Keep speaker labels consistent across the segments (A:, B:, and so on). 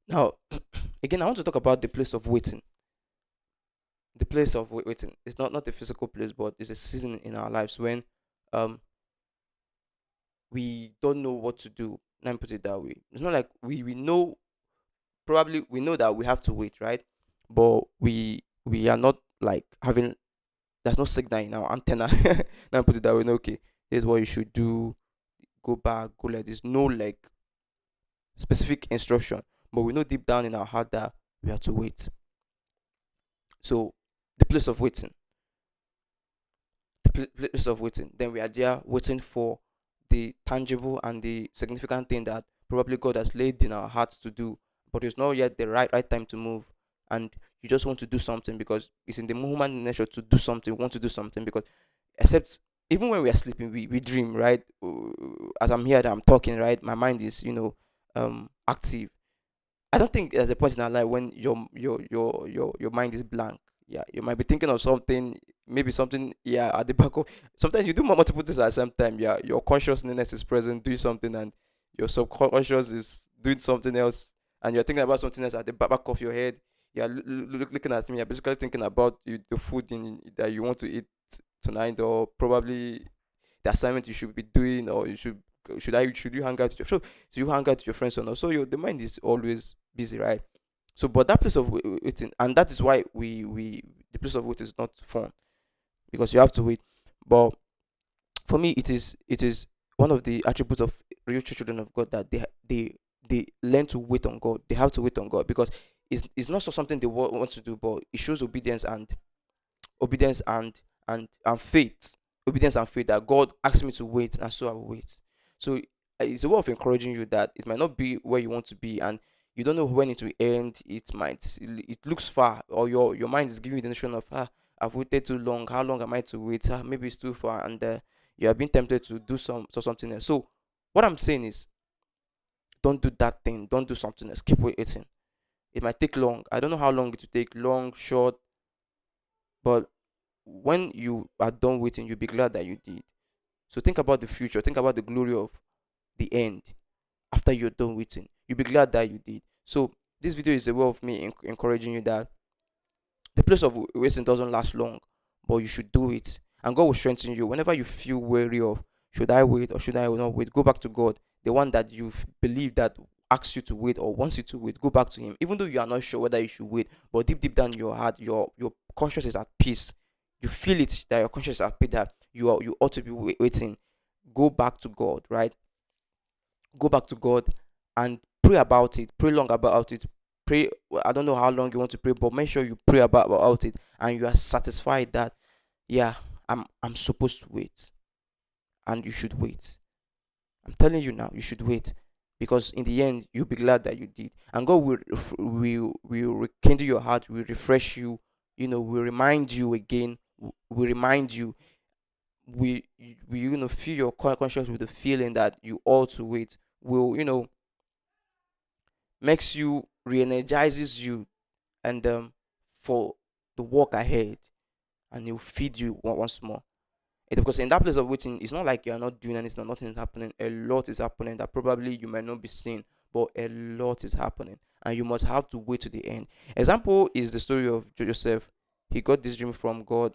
A: Now, again, I want to talk about the place of waiting. The place of waiting. It's not a physical place, but it's a season in our lives when um we don't know what to do. Let me put it that way. It's not like we know, probably we know that we have to wait, right? But we are not like having, there's no signal in our antenna. Let me put it that way. No, okay, here's what you should do. Go back, go like this. No, like specific instruction, but we know deep down in our heart that we have to wait. So the place of waiting, place of waiting. Then we are there waiting for the tangible and the significant thing that probably God has laid in our hearts to do, but it's not yet the right time to move. And you just want to do something because it's in the human nature to do something. Want to do something because, except even when we are sleeping, we dream, right? As I'm here, I'm talking, right? My mind is, active. I don't think there's a point in our life when your mind is blank. Yeah, you might be thinking of something, maybe something, yeah, at the back of. Sometimes you do multiple things at the same time. Yeah, your consciousness is present doing something, and your subconscious is doing something else, and you're thinking about something else at the back of your head. You're looking at me. You're basically thinking about the food that you want to eat tonight, or probably the assignment you should be doing, or should you hang out with your so you hang out with your friends or not. So the mind is always busy, right? So, but that place of waiting, and that is why we the place of waiting is not fun, because you have to wait. But for me, it is one of the attributes of real children of God that they learn to wait on God. They have to wait on God because it's not so something they want to do, but it shows obedience and faith. Obedience and faith that God asked me to wait, and so I will wait. So it's a way of encouraging you that it might not be where you want to be, and you don't know when it will end. It looks far, or your mind is giving you the notion of, I've waited too long. How long am I to wait? Maybe it's too far, and you have been tempted to do something else. So what I'm saying is, don't do that thing. Don't do something else. Keep waiting. It might take long. I don't know how long it will take, long, short, but when you are done waiting, you'll be glad that you did. So think about the future. Think about the glory of the end after you're done waiting. You'll be glad that you did. So this video is a way of me encouraging you that the place of waiting doesn't last long, but you should do it. And God will strengthen you. Whenever you feel weary of, should I wait or should I not wait, go back to God. The one that you believe that asks you to wait or wants you to wait, go back to Him. Even though you are not sure whether you should wait, but deep down in your heart, your conscience is at peace. You feel it that your conscience is at peace, that you ought to be waiting. Go back to God, right? Go back to God and pray about it. Pray long about it. Pray. I don't know how long you want to pray, but make sure you pray about it, and you are satisfied that, yeah, I'm supposed to wait, and you should wait. I'm telling you now, you should wait, because in the end you'll be glad that you did, and God will rekindle your heart, will refresh you. Will remind you again. Will remind you. We fill your conscience with the feeling that you ought to wait. Will makes you, re-energizes you, and for the work ahead, and he'll feed you once more. Because in that place of waiting, it's not like you're not doing anything or nothing is happening. A lot is happening that probably you might not be seeing, but a lot is happening, and you must have to wait to the end. Example is the story of Joseph. He got this dream from God,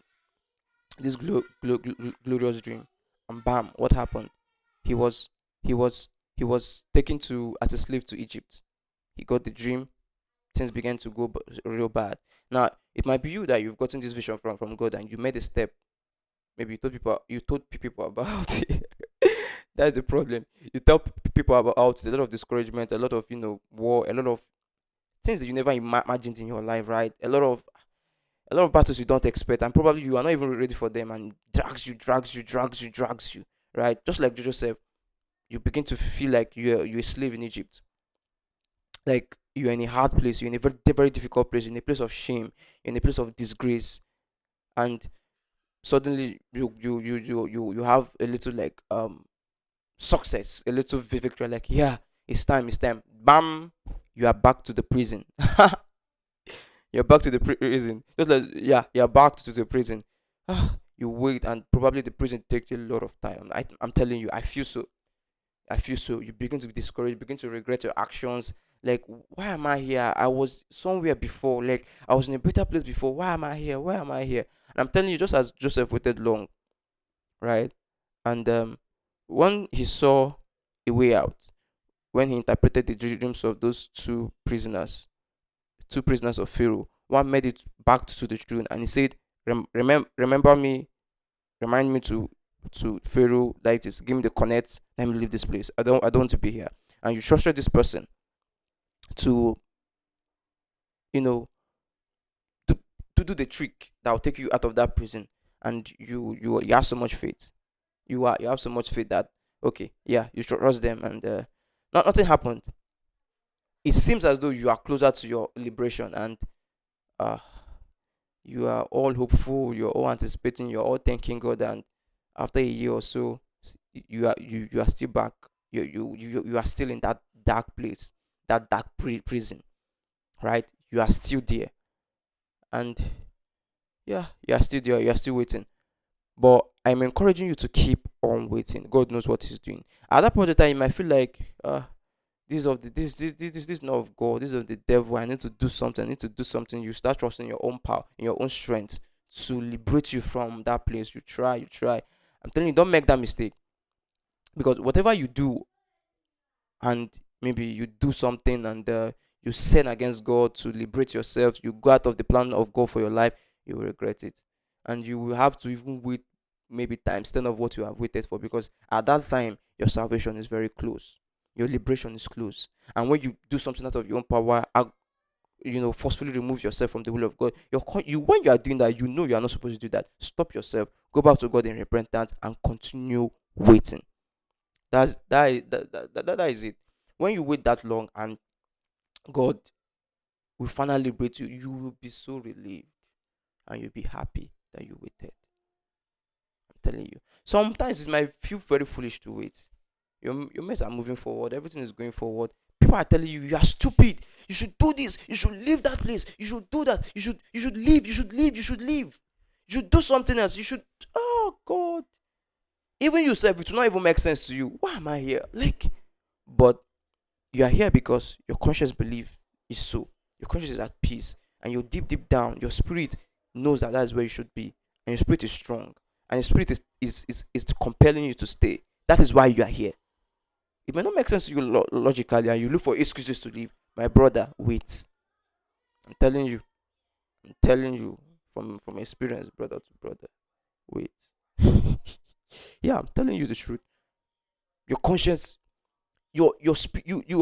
A: this glorious dream, and bam, what happened? He was he was he was taken to as a slave to Egypt. He got the dream, things began to go real bad. Now, it might be you that you've gotten this vision from God, and you made a step. Maybe you told people about it. That's the problem. You tell people about it, a lot of discouragement, a lot of war, a lot of things that you never imagined in your life, right? A lot of battles you don't expect, and probably you are not even ready for them, and drags you, right? Just like Joseph, you begin to feel like you're a slave in Egypt, like you're in a hard place, you're in a very, very difficult place, in a place of shame, in a place of disgrace, and suddenly you have a little, like, success, a little victory, like, yeah, it's time, bam, you are back to the prison. You're back to the prison, just like, yeah, you're back to the prison. You wait, and probably the prison takes a lot of time. I'm telling you, I feel so. You begin to be discouraged, begin to regret your actions, Like, why am I here? I was somewhere before. Like, I was in a better place before. Why am I here? Why am I here? And I'm telling you, just as Joseph waited long, right? And when he saw a way out, when he interpreted the dreams of those two prisoners of Pharaoh, one made it back to the throne, and he said, Remember me, remind me to Pharaoh, like this, give me the connect, let me leave this place. I don't want to be here." And you trusted this person to, you know, to to do the trick that will take you out of that prison, and you have so much faith. You have so much faith that, okay, yeah, you trust them, and nothing happened. It seems as though you are closer to your liberation, and uh you are all hopeful, you're all anticipating, you're all thanking God, and after a year or so, you are still back. You are still in that dark place, that dark prison, right? You are still there, and yeah, you are still there. You are still waiting. But I'm encouraging you to keep on waiting. God knows what He's doing. At that point in time, you might feel like, this is of the this is not of God. This is of the devil. I need to do something. I need to do something. You start trusting your own power, in your own strength, to liberate you from that place. You try, you try. I'm telling you, don't make that mistake, because whatever you do, and maybe you do something, and you sin against God to liberate yourself, you go out of the plan of God for your life, you will regret it. And you will have to even wait maybe times 10 of what you have waited for, because at that time your salvation is very close. Your liberation is close. And when you do something out of your own power, forcefully remove yourself from the will of God, when you are doing that, you are not supposed to do that. Stop yourself, go back to God in repentance, and continue waiting. That is it. When you wait that long and God will finally liberate you, you will be so relieved, and you'll be happy that you waited. I'm telling you. Sometimes it might feel very foolish to wait. Your mates are moving forward, everything is going forward. People are telling you, you are stupid. You should do this. You should leave that place. You should do that. You should leave. You should leave. You should leave. You should do something else. You should. Oh God. Even yourself, it will not even make sense to you. Why am I here? Like, but you are here because your conscious belief is so. Your conscience is at peace, and your deep down, your spirit knows that that is where you should be, and your spirit is strong, and your spirit is compelling you to stay. That is why you are here. It may not make sense to you logically, and you look for excuses to leave. My brother, wait. I'm telling you. I'm telling you from experience, brother to brother. Wait. Yeah, I'm telling you the truth. Your conscience, you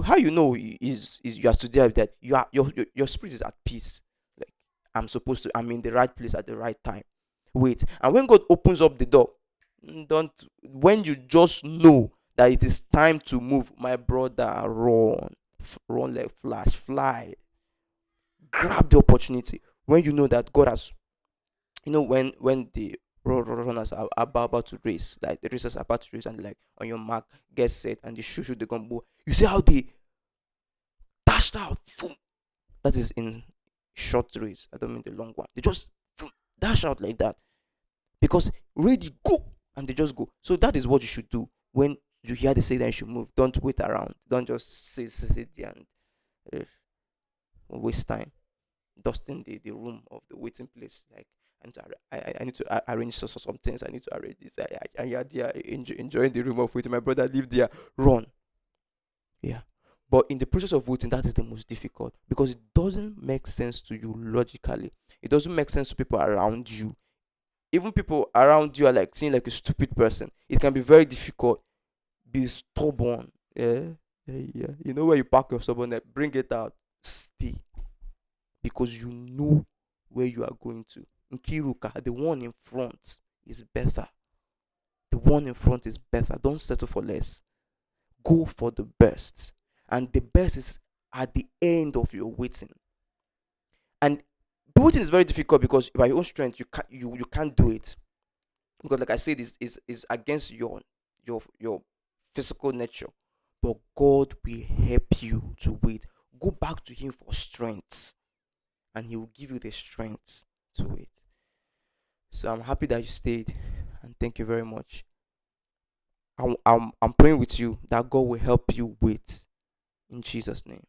A: how you know is you are today that you are your spirit is at peace. Like, I'm in the right place at the right time. Wait, and when God opens up the door, don't when you just know that it is time to move, my brother, run, run like flash, fly, grab the opportunity. When you know that God has, when the runners are about to race, like the racers are about to race, and like, on your mark, get set, and the shoot the gun, boom. You see how they dashed out, boom. That is in short race. I don't mean the long one. They just boom, dash out like that, because ready, go, and they just go. So that is what you should do when you hear they say that you should move. Don't wait around. Don't just sit there and uh, waste time dusting the room of the waiting place. Like, I need to arrange some things. I need to arrange this. And you're there enjoying the room of waiting. My brother, live there, run. Yeah. But in the process of waiting, that is the most difficult, because it doesn't make sense to you logically. It doesn't make sense to people around you. Even people around you are like seeing like a stupid person. It can be very difficult. Be stubborn. Yeah. Yeah, yeah. You know where you park your stubbornness, bring it out. Stay. Because you know where you are going to. Nkiruka, the one in front is better. The one in front is better. Don't settle for less. Go for the best. And the best is at the end of your waiting. And the waiting is very difficult, because by your own strength you can't do it. Because like I said, is against your physical nature. But God will help you to wait. Go back to Him for strength, and He will give you the strength to wait. So I'm happy that you stayed, and thank you very much. I'm praying with you that God will help you wait in Jesus' name.